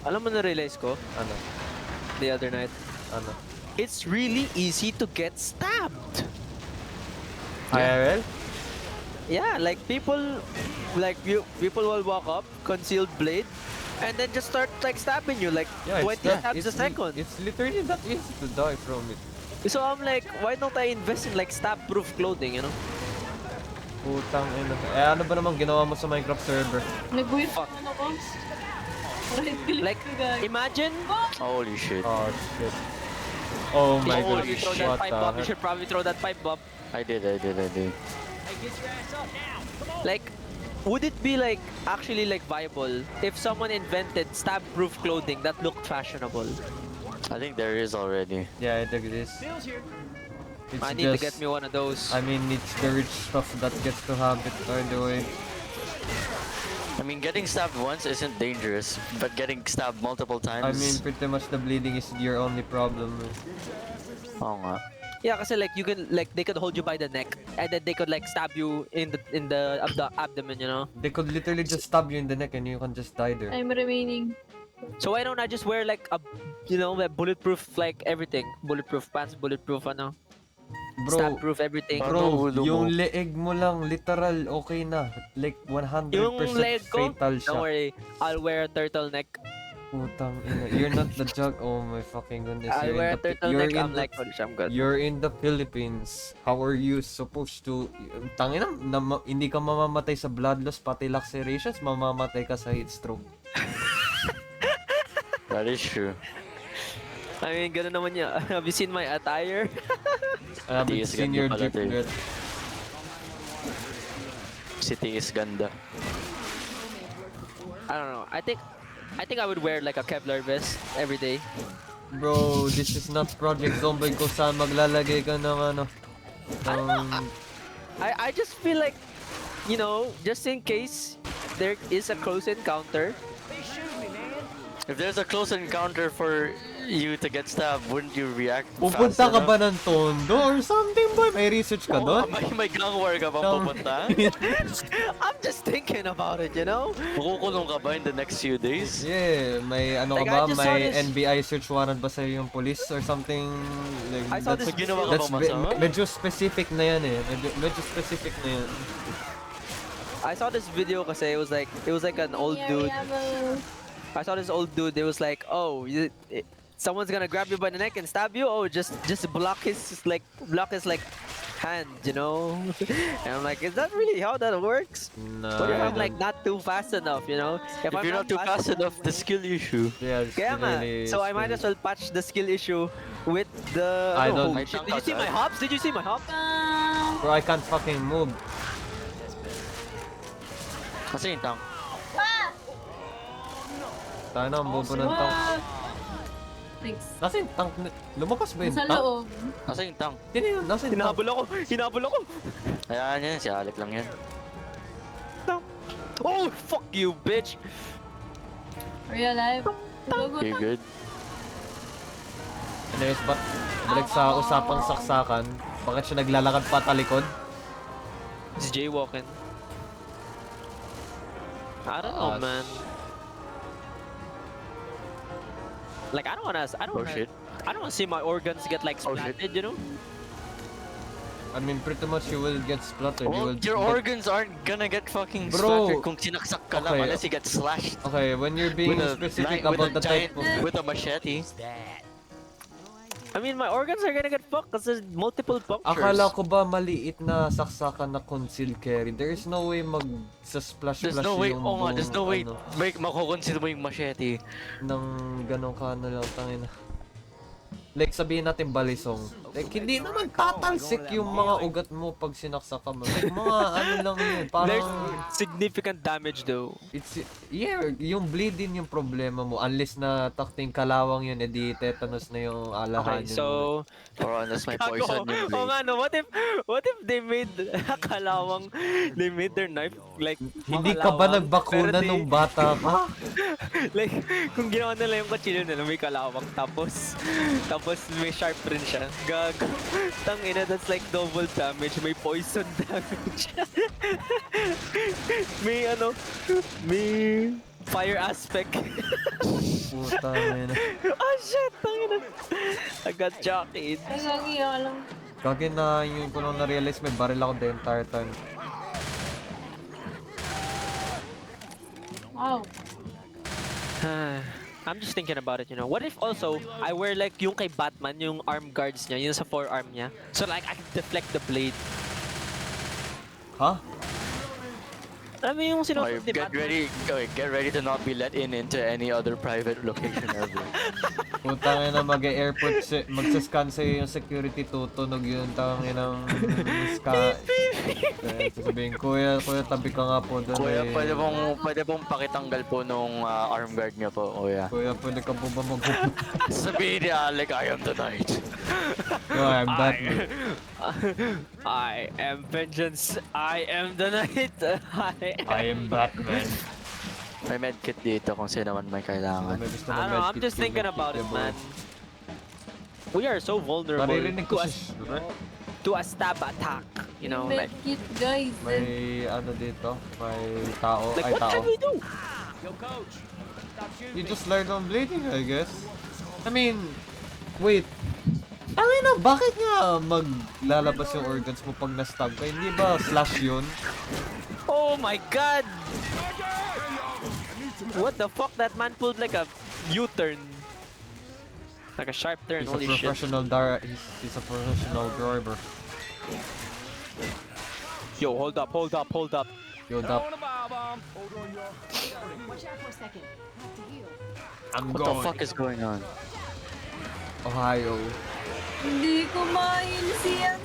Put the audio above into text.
Alam mo na-realize ko, Ano? the other night, Ano? it's really easy to get stabbed. IRL? Yeah, like people will walk up, concealed blade, and then just start like stabbing you like 20 stabs a second. It's literally that easy to die from it. So I'm like, why don't I invest in like stab-proof clothing, you know? Putang ina. Ano ba namang ginawa mo sa Minecraft server? Nag-wait Fuck. ako. Right-click Like, ko, guys. imagine. Holy shit. Oh shit. Oh my Oh, god. you throw that What pipe the bomb. You heck? should probably throw that pipe bomb. I did. Like, would it be like actually like viable if someone invented stab-proof clothing that looked fashionable? I think there is already. Yeah, I think it is. It's I need to get me one of those. I mean, it's the rich stuff that gets to have it, by the way. I mean, getting stabbed once isn't dangerous, but getting stabbed multiple times. I mean, pretty much the bleeding is your only problem. Oo nga. Yeah, kasi like you can like they could hold you by the neck and then they could like stab you in the abdomen, you know. They could literally just stab you in the neck and you can just die there. I'm remaining. So why don't I just wear like a, you know, like bulletproof like everything, bulletproof pants, bulletproof ano, stab-proof everything. Bro, Ulo mo. yung leeg mo lang, literal, okay na. Like, 100% Yung leg ko, fatal siya. don't worry, I'll wear a turtleneck. Putang ina. You're not the jug. Oh my fucking goodness. I'll You're wear a in the, turtleneck. I'm like, holy shit, I'm good. You're in the Philippines. How are you supposed to... Tangina, hindi ka mamamatay sa blood loss, pati lacerations, mamamatay ka sa heat stroke. That is true. I mean, ganun naman niya. Have you seen my attire? I haven't Tiis seen ganda your pala, jeep Dave. yet. City is ganda. I don't know. I think I would wear like a Kevlar vest every day. Bro, this is not Project Zombie kung saan maglalagay ka ng ano. I just feel like, you know, just in case there is a close encounter. If there's a close encounter for you to get stabbed, wouldn't you react fast Pupunta ka enough? ba ng tondo or something boy? May research ka doon? May gang war ka bang pupunta? I'm just thinking about it, you know? Makukulong ka ba in the next few days? Yeah, may ano Like, ka ba? I just saw May this- NBI search warrant ba sa'yo yung police or something? Like, I saw this Pag ginawa ka that's bang masama? medyo specific na yan eh. Medyo specific na yan. I saw this video kasi it was like an old dude. I saw this old dude. It was like, oh, someone's gonna grab you by the neck and stab you. Oh, just block his hand, you know. And I'm like, is that really how that works? No, What if I I'm like don't- not too fast enough, you know? If you're not too fast enough, the skill issue. Yeah, it's Kaya nga. really So I might as well patch the skill issue with the. I don't- holy shit. Did you see my hops? Did you see my hops? Bro, I can't fucking move. Kasi yung tank. Tayo na, ang bobo ng tank. Thanks. Nasa yung tank? Lumabas ba yung Sa tank? loob. Kasi yung tank. Hindi yun, nasa yung tank? Hinabol ako. Hinabol ako. Ayan yan, si Alec lang yan. Oh, fuck you, bitch. Are you alive? Go, go, You go. good? Anyways, balik sa usapang saksakan. Bakit siya naglalakad pa talikod? He's jaywalking. I don't know, man. Like I don't wanna shit. I don't wanna see my organs get like Oh, shit. splatted, you know? I mean, pretty much you will get splattered. Well, you will your get- organs aren't gonna get fucking Bro. splattered kung sinaksak ka lang Okay. unless you get slashed Okay, when you're being with a, specific with about a the type giant, of... with a machete. I mean, my organs are gonna get fucked because there's multiple punctures. Akala ko ba maliit na saksakan na concealed carry? There is no way mag-splash-flash There's no way, yung oh nga, there's no way ano, makukonsider mo yung machete. ng ganong ka na lang, tangina. Like, sabihin natin balisong. Like, hindi naman tatalsik yung mga ugat mo pag sinaksak ka mo. Like, mga ano lang yun. There's Parang, significant damage though. it's, yeah, yung bleeding yung problema mo. Unless na takting kalawang yun, edi tetanus na yung alahan. Okay, so Or unless may poison yung oh blade. nga no, what if they made kalawang, they made their knife like Hindi ka ba makalawang, nagbakuna pero di- nung bata ka? like kung ginawa nila yung kutsilyo nila may kalawang tapos may sharp rin siya. Gago. Tang ina, that's like double damage. May poison damage. may fire aspect. Puta na. Oh shit! Tangina. I got jockeyed. Ay, gagi ako lang. Kagi na yun ko nung na-realize may barrel ako the entire time. Wow. I'm just thinking about it, you know. What if also I wear like yung kay Batman, yung arm guards niya, yung sa forearm niya. So like I can deflect the blade. Ha? Alam mo yung Okay, sinusunod ni get Batman? ready. Okay, get ready to not be let in into any other private location ever. Puta na mag-airport magsascan sa'yo yung security tutunog yun tangin ng scan. Sasabihin, kuya, tabi ka nga po doon. Kuya, pwede pong pakitanggal po nung arm guard niyo po, kuya. Kuya, pwede ka po ba mag-upo? Sabihin ni Alec, I am the knight. No, I'm Batman. I am vengeance. I am the knight. I am Batman. May medkit dito kung sino man may kailangan. May gusto I don't know, I'm just thinking about it, man. We are so vulnerable Naririnig ko to to a stab attack, you know, like Medkit, guys. May ano dito, may tao, what tao. can we do? You just learned on bleeding, I guess. I mean, wait. Na, bakit nga maglalabas yung organs mo pag na-stab ka? Hindi ba slash yun? Oh my god! What the fuck? That man pulled like a U-turn. Like a sharp turn, He's a holy shit. professional he's a professional driver. Yo, hold up. Yo, Dap. I'm What the fuck is going on? Ohio. Hindi ko main siya.